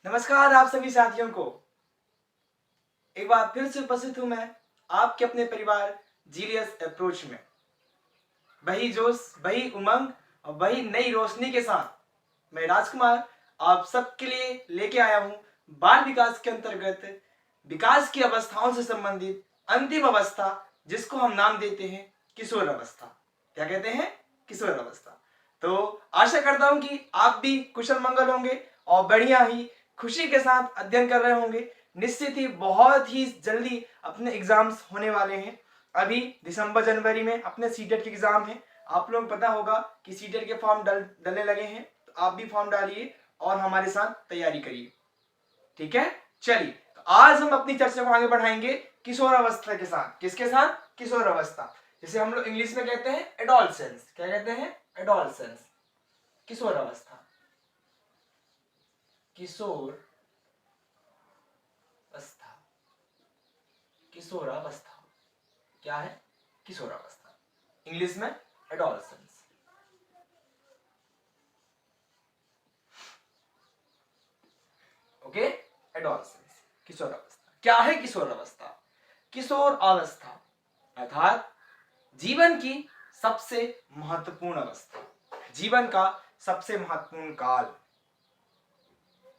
नमस्कार आप सभी साथियों को। एक बार फिर से उपस्थित हूं मैं आपके अपने परिवार जीलियस अप्रोच में। वही जोश, वही उमंग और वही नई रोशनी के साथ मैं राजकुमार आप सबके लिए लेके आया हूं बाल विकास के अंतर्गत विकास की अवस्थाओं से संबंधित अंतिम अवस्था, जिसको हम नाम देते हैं किशोर अवस्था। क्या कहते हैं? किशोर अवस्था। तो आशा करता हूं कि आप भी कुशल मंगल होंगे और बढ़िया ही खुशी के साथ अध्ययन कर रहे होंगे। निश्चित ही बहुत ही जल्दी अपने एग्जाम्स होने वाले हैं। अभी दिसंबर जनवरी में अपने सीटेट के एग्जाम है। आप लोगों को पता होगा कि सीटेट के फॉर्म डलने लगे हैं, तो आप भी फॉर्म डालिए और हमारे साथ तैयारी करिए। ठीक है, चलिए तो आज हम अपनी चर्चा को आगे बढ़ाएंगे किशोर अवस्था के साथ। किसके साथ? किशोर अवस्था, जिसे हम लोग इंग्लिश में कहते हैं एडोलसेंस। क्या कहते हैं? एडोलसेंस, किशोर अवस्था। किशोर अवस्था, किशोरावस्था क्या है? किशोरावस्था, इंग्लिश में एडोलसेंस। ओके, एडोलसेंस, किशोरावस्था। क्या है किशोर अवस्था? किशोर अवस्था अर्थात जीवन की सबसे महत्वपूर्ण अवस्था, जीवन का सबसे महत्वपूर्ण काल।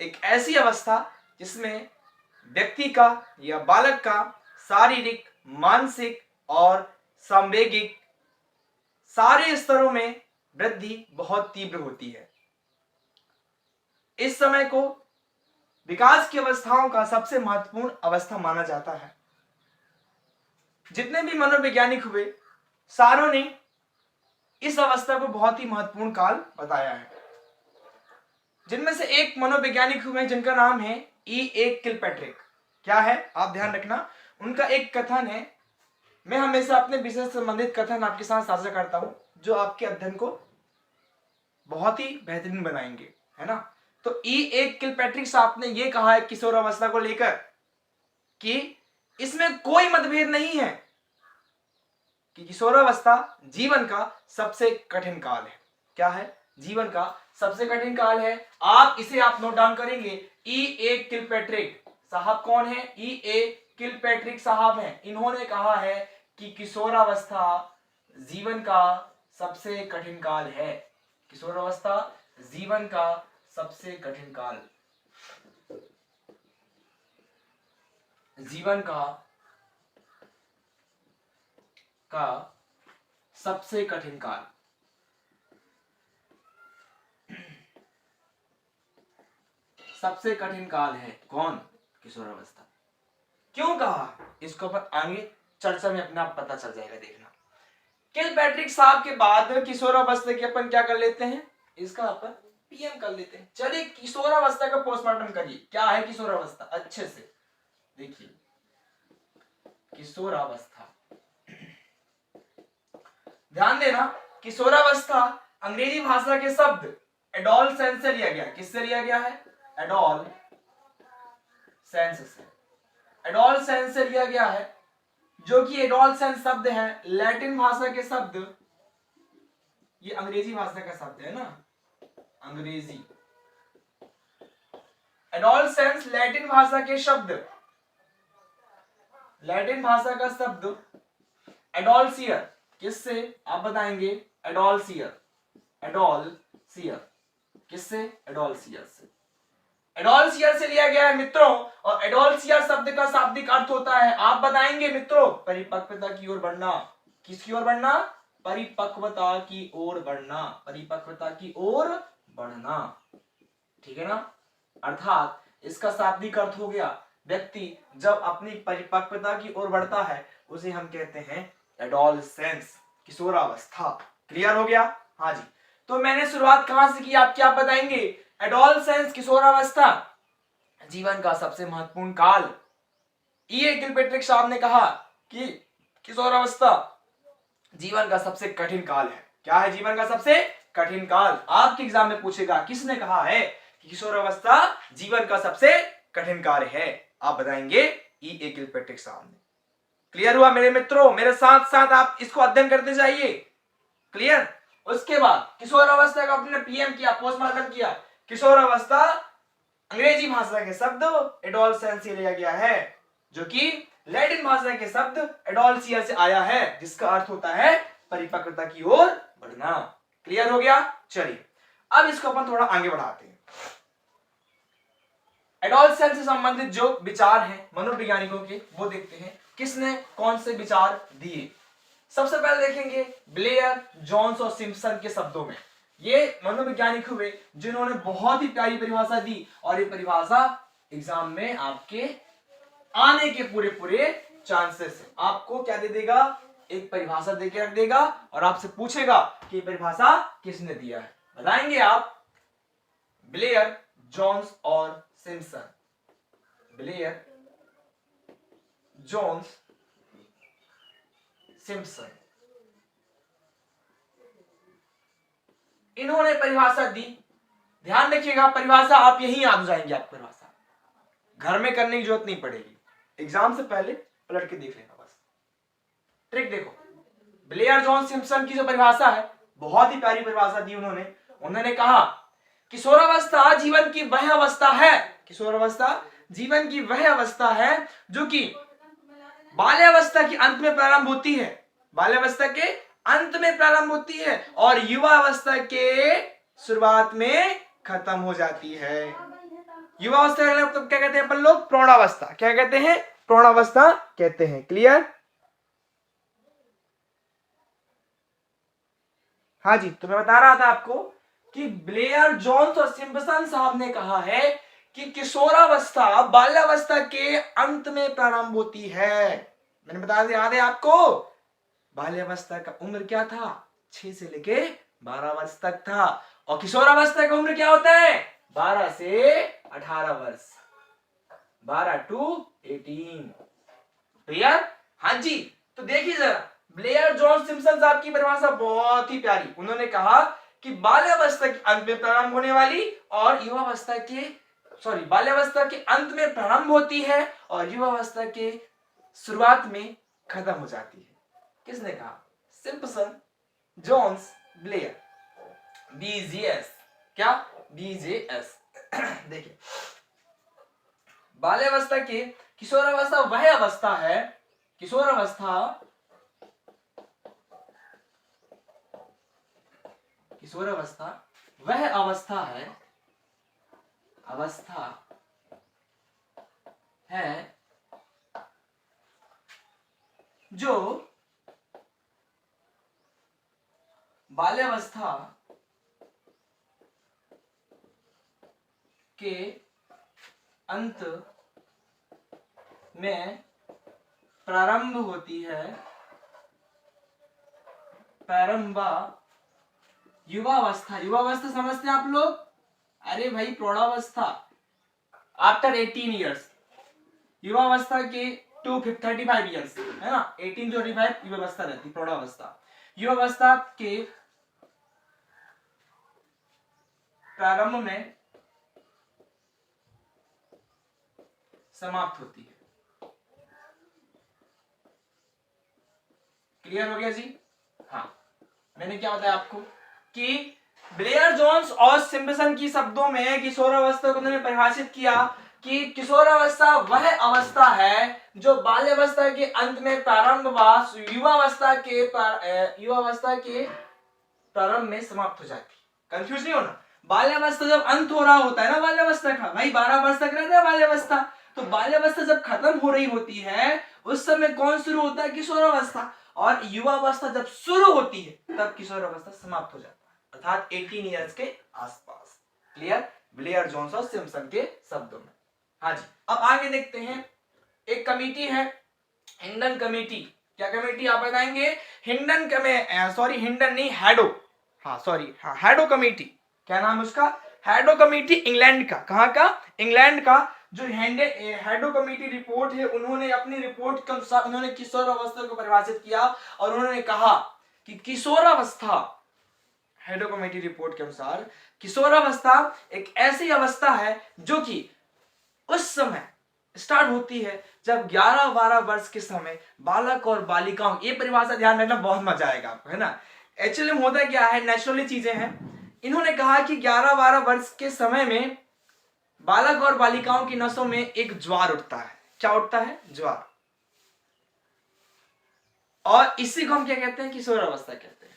एक ऐसी अवस्था जिसमें व्यक्ति का या बालक का शारीरिक, मानसिक और सांवेगिक सारे स्तरों में वृद्धि बहुत तीव्र होती है। इस समय को विकास की अवस्थाओं का सबसे महत्वपूर्ण अवस्था माना जाता है। जितने भी मनोवैज्ञानिक हुए, सारों ने इस अवस्था को बहुत ही महत्वपूर्ण काल बताया है। जिनमें से एक मनोवैज्ञानिक हुए जिनका नाम है E.A. किलपैट्रिक। क्या है? आप ध्यान रखना, उनका एक कथन है। मैं हमेशा अपने विषय से संबंधित कथन आपके साथ साझा करता हूं, जो आपके अध्ययन को बहुत ही बेहतरीन बनाएंगे, है ना। तो E.A. किलपैट्रिक साहब ने यह कहा है किशोर अवस्था को लेकर कि इसमें कोई मतभेद नहीं है कि किशोरावस्था जीवन का सबसे कठिन काल है। क्या है? जीवन का सबसे कठिन काल है। आप नोट डाउन करेंगे। E.A. किलपैट्रिक साहब कौन है? E.A. किलपैट्रिक साहब हैं। इन्होंने कहा है कि किशोरावस्था जीवन का सबसे कठिन काल है। किशोरावस्था जीवन का सबसे कठिन काल, जीवन का सबसे कठिन काल। सबसे कठिन काल है कौन? किशोरावस्था। क्यों कहा? इसको पर आगे चर्चा में अपना पता चल जाएगा, देखना। किलपैट्रिक साहब के बाद किशोरावस्था की अपन क्या कर लेते हैं? इसका अपन पीएम कर लेते हैं। चलिए किशोरावस्था का पोस्टमार्टम करिए। क्या है किशोरावस्था? अच्छे से देखिए, किशोरावस्था ध्यान देना। किशोरावस्था अंग्रेजी भाषा के शब्द एडोलसेंस से लिया गया। किससे लिया गया है? एडोलसेंस से। एडोलसेंस से लिया गया है, जो कि एडोलसेंस शब्द है लैटिन भाषा के शब्द, ये अंग्रेजी भाषा का शब्द है ना, अंग्रेजी। एडोलसेंस लैटिन भाषा के शब्द, लैटिन भाषा का शब्द एडोलसियर। किससे? आप बताएंगे। एडोलसियर, एडोलसियर किससे? एडोलसियर से। एडोलसियर से लिया गया है मित्रों। और एडोलसियर शब्द का शाब्दिक अर्थ होता है, आप बताएंगे मित्रों, परिपक्वता की ओर बढ़ना। किसकी ओर बढ़ना? परिपक्वता की ओर बढ़ना, परिपक्वता की ओर बढ़ना। ठीक है ना। अर्थात इसका शाब्दिक अर्थ हो गया, व्यक्ति जब अपनी परिपक्वता की ओर बढ़ता है उसे हम कहते हैं एडोलसेंस, किशोरावस्था। क्लियर हो गया? हाँ जी। तो मैंने शुरुआत कहां से की? आप क्या बताएंगे? एडोलसेंस, किशोरावस्था जीवन का सबसे महत्वपूर्ण काल। E.A. किलपैट्रिक साहब ने कहा कि किशोरावस्था जीवन का सबसे कठिन काल है। क्या है? जीवन का सबसे कठिन काल। आपके एग्जाम में पूछेगा किसने कहा है कि किशोरावस्था जीवन का सबसे कठिन काल है? आप बताएंगे E.A. किलपैट्रिक साहब ने। क्लियर हुआ मेरे मित्रों? मेरे साथ साथ आप इसको अध्ययन करते जाइए। क्लियर? उसके बाद किशोरावस्था का अपने पीएम किया, पोस्टमार्टम किया। किशोरावस्था अंग्रेजी भाषा के शब्द एडोलसेंस से लिया गया है, जो कि लैटिन भाषा के शब्द एडोलसिया से आया है, जिसका अर्थ होता है परिपक्वता की ओर बढ़ना। क्लियर हो गया? चलिए अब इसको अपन थोड़ा आगे बढ़ाते हैं। एडोलसेंस से संबंधित जो विचार हैं मनोवैज्ञानिकों के, वो देखते हैं किसने कौन से विचार दिए। सबसे पहले देखेंगे ब्लेयर, जोन्स और सिम्पसन के शब्दों में। ये मनोवैज्ञानिक हुए जिन्होंने बहुत ही प्यारी परिभाषा दी, और ये परिभाषा एग्जाम में आपके आने के पूरे पूरे चांसेस है। आपको क्या दे देगा? एक परिभाषा देके रख देगा और आपसे पूछेगा कि परिभाषा किसने दिया है। बताएंगे आप ब्लेयर, जोन्स और सिम्पसन। ब्लेयर, जोन्स, सिम्पसन, इन्होंने परिभाषा दी। ध्यान रखिएगा, परिभाषा आप यही याद हो जाएंगे। आप परिभाषा घर में करने की जरूरत नहीं पड़ेगी, एग्जाम से पहले पलट के देख लेना बस। ट्रिक देखो, ब्लेयर, जोन्स, सिम्पसन की जो परिभाषा है, बहुत ही प्यारी परिभाषा दी उन्होंने। उन्होंने कहा किशोरावस्था जीवन की वह अवस्था है, किशोरावस्था जीवन की वह अवस्था है जो कि बाल्यावस्था के अंत में प्रारंभ होती है, बाल्यावस्था के अंत में प्रारंभ होती है और युवा अवस्था के शुरुआत में खत्म हो जाती है। युवा अवस्था का मतलब क्या कहते हैं अपन लोग? प्रौढ़ावस्था। क्या कहते हैं? प्रौढ़ावस्था कहते हैं। क्लियर? हाँ जी, तो मैं बता रहा था आपको कि ब्लेयर, जोन्स और सिम्पसन साहब ने कहा है कि किशोरावस्था बाल्यावस्था के अंत में प्रारंभ होती है। मैंने बताया, याद है आपको? बाल्यावस्था का उम्र क्या था? 6 से लेके 12 वर्ष तक था, और किशोरावस्था का उम्र क्या होता है? 12 से 18 वर्ष, 12 to 18। क्लियर? हाँ जी, तो देखिए जरा, ब्लेयर, जोन्स, सिम्पसन साहब की परिभाषा बहुत ही प्यारी। उन्होंने कहा कि बाल्यावस्था के अंत में प्रारंभ होने वाली और युवावस्था के बाल्यावस्था के अंत में प्रारंभ होती है और युवावस्था के शुरुआत में खत्म हो जाती है। किसने कहा? Simpson, Jones, Blair. बीजेएस। क्या? बीजेएस। देखिए, बाल्यावस्था के किशोरावस्था वह अवस्था है, किशोरावस्था वह अवस्था है जो बाल्यावस्था के अंत में प्रारंभ होती है, प्रारंभा युवावस्था। युवावस्था समझते हैं आप लोग? अरे भाई, प्रौढ़ावस्था आफ्टर 18 ईयर्स, युवावस्था के 35 ईयर्स है ना, 18 to 35 युवावस्था रहती, प्रौढ़ावस्था। युवावस्था के प्रारंभ में समाप्त होती है। क्लियर हो गया जी? हाँ, मैंने क्या बताया आपको कि ब्लेयर, जोन्स और सिम्पसन की शब्दों में किशोरावस्था को उन्होंने परिभाषित किया कि किशोरावस्था वह अवस्था है जो बाल्यावस्था के अंत में प्रारंभ व युवावस्था के प्रारंभ में समाप्त हो जाती। कंफ्यूज नहीं होना, बाल्यावस्था जब अंत हो रहा होता है ना, बाल्यावस्था का भाई 12 वर्ष तक रहता है बाल्यावस्था, तो बाल्यावस्था जब खत्म हो रही होती है उस समय कौन शुरू होता है? किशोरावस्था। और युवावस्था जब शुरू होती है तब किशोरावस्था समाप्त हो जाता है, अर्थात 18 ईयर्स के आसपास। क्लियर? ब्लेयर, जोन्स और सिम्पसन के शब्दों में। हाँ जी, अब आगे देखते हैं। एक कमेटी है, हिंडन कमेटी। क्या कमेटी? आप बताएंगे। हिंडन नहीं, हैडो। Hadow committee. क्या नाम है उसका? हैडो कमेटी, इंग्लैंड का। कहाँ का? इंग्लैंड का। जो हैडो कमेटी रिपोर्ट है, उन्होंने अपनी रिपोर्ट के अनुसार उन्होंने किशोरावस्था को परिभाषित किया और उन्होंने कहा कि किशोरावस्था, हैडो कमेटी रिपोर्ट के अनुसार किशोरावस्था एक ऐसी अवस्था है जो कि उस समय स्टार्ट होती है जब 11-12 वर्ष के समय बालक और बालिकाओं, ये परिभाषा ध्यान रखना, बहुत मजा आएगा आपको, है ना। एक्चुअली में होता क्या है, नेचुरली चीजें हैं। इन्होंने कहा कि 11-12 वर्ष के समय में बालक और बालिकाओं की नसों में एक ज्वार उठता है। क्या उठता है? ज्वार। और इसी को हम क्या कहते हैं? किशोरावस्था कहते हैं।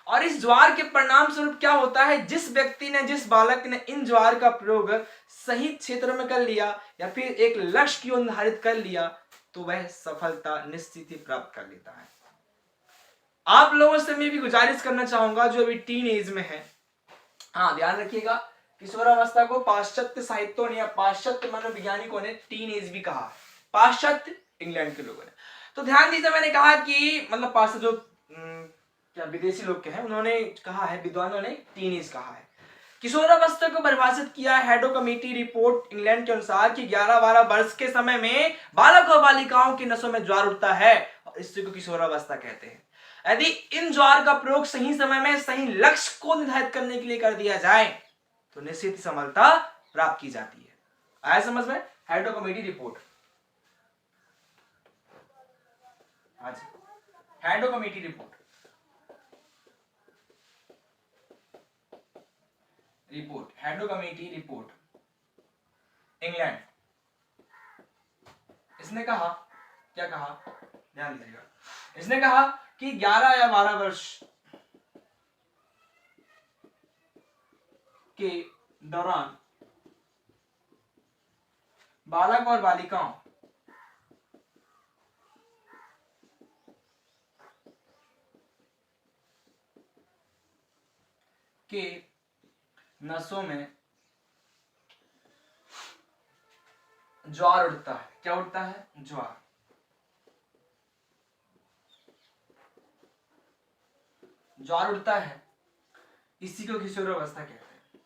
और इस ज्वार के परिणाम स्वरूप क्या होता है? जिस व्यक्ति ने, जिस बालक ने इन ज्वार का प्रयोग सही क्षेत्र में कर लिया या फिर एक लक्ष्य को निर्धारित कर लिया तो वह सफलता निश्चित ही प्राप्त कर लेता है। आप लोगों से मैं भी गुजारिश करना चाहूंगा जो अभी टीन एज में है, हाँ ध्यान रखिएगा, किशोरावस्था को पाश्चात्य साहित्यों ने या पाश्चात्य मनोवैज्ञानिकों ने टीन एज भी कहा, पाश्चात्य इंग्लैंड के लोगों ने। तो ध्यान दीजिए, मैंने कहा कि मतलब पाश्चात्य जो क्या विदेशी लोग के हैं उन्होंने कहा है, विद्वानों ने टीन एज कहा है। किशोरावस्था को परिभाषित किया है हेडो कमेटी रिपोर्ट इंग्लैंड के अनुसार कि 11-12 वर्ष के समय में बालक और बालिकाओं की नसों में ज्वार उठता है और इसी को किशोरावस्था कहते हैं। यदि इन ज्वार का प्रयोग सही समय में सही लक्ष्य को निर्धारित करने के लिए कर दिया जाए तो निश्चित सफलता प्राप्त की जाती है। आया समझ में? हेडो कमेटी रिपोर्ट, हाँ जी, Hadow committee report, Hadow committee report England. इसने कहा, क्या कहा? ध्यान दीजिएगा, इसने कहा कि 11 या 12 वर्ष के दौरान बालक और बालिकाओं के नसों में ज्वार उठता है। क्या उठता है? ज्वार। ज्वार उठता है, इसी को किशोरावस्था कहते हैं,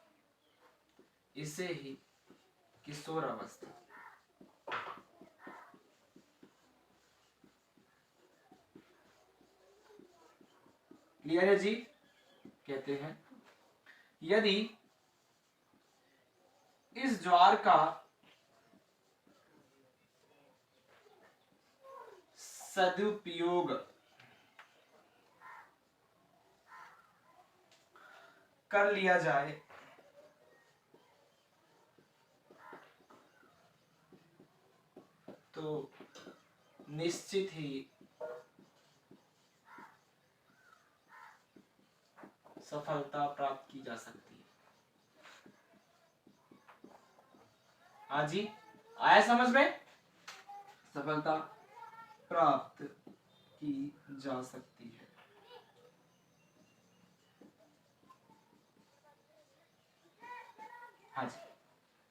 इसे ही किशोरावस्था, क्लियर है जी, कहते हैं। यदि इस ज्वार का सदुपयोग कर लिया जाए तो निश्चित ही सफलता प्राप्त की जा सकती है। हाँ जी, आया समझ में? सफलता प्राप्त की जा सकती है। हाँ जी,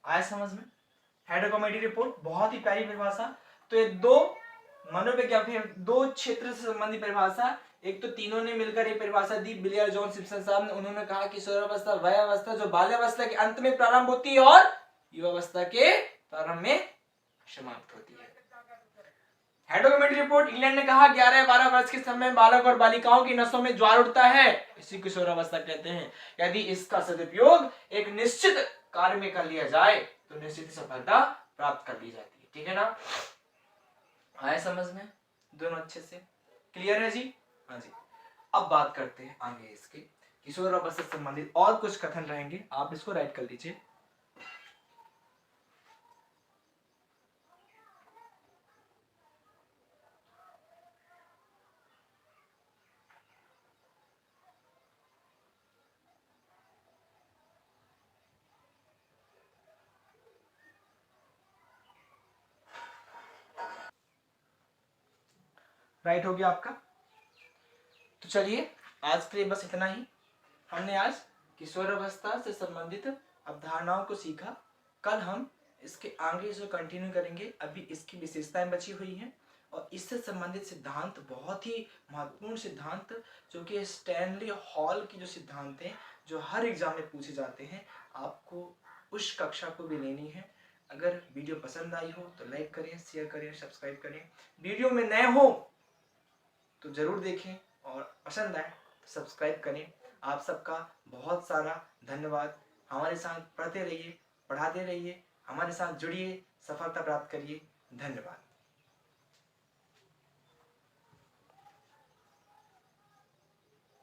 आया समझ में? हेडो कमेटी रिपोर्ट बहुत ही प्यारी परिभाषा। तो ये दो मनोवैज्ञानिक, दो क्षेत्र से संबंधित परिभाषा, एक तो तीनों ने मिलकर एक परिभाषा दी, बिलियर जॉन सिम्पसन साहब ने। उन्होंने कहा कि किशोरावस्था वह अवस्था जो बाल्यावस्था के अंत में प्रारंभ होती है और युवावस्था के प्रारंभ में समाप्त होती है। हेडो कमेटी रिपोर्ट इंग्लैंड ने कहा 11-12 वर्ष के समय में बालक और बालिकाओं की नसों में ज्वार उठता है, इसी किशोरावस्था कहते हैं। यदि इसका सदुपयोग एक निश्चित कार्य में कर लिया जाए तो निश्चित सफलता प्राप्त कर ली जाती है। ठीक है ना? आए समझ में? दोनों अच्छे से क्लियर है जी? हाँ जी। अब बात करते हैं आगे इसके किशोरावस्था से संबंधित और कुछ कथन रहेंगे, आप इसको राइट कर लीजिए। राइट हो गया आपका? तो चलिए आज के लिए बस इतना ही। हमने आज किशोरावस्था से संबंधित अवधारणाओं को सीखा। कल हम इसके आगे इसको कंटिन्यू करेंगे। अभी इसकी विशेषताएं बची हुई हैं और इससे संबंधित सिद्धांत, बहुत ही महत्वपूर्ण सिद्धांत जो कि स्टैनली हॉल की जो सिद्धांत हैं, जो हर एग्जाम में पूछे जाते हैं, आपको उस कक्षा को भी लेनी है। अगर वीडियो पसंद आई हो तो लाइक करें, शेयर करें, सब्सक्राइब करें। वीडियो में नए हो तो जरूर देखें और पसंद आए तो सब्सक्राइब करें। आप सबका बहुत सारा धन्यवाद। हमारे साथ पढ़ते रहिए, पढ़ाते रहिए, हमारे साथ जुड़िए, सफलता प्राप्त करिए। धन्यवाद।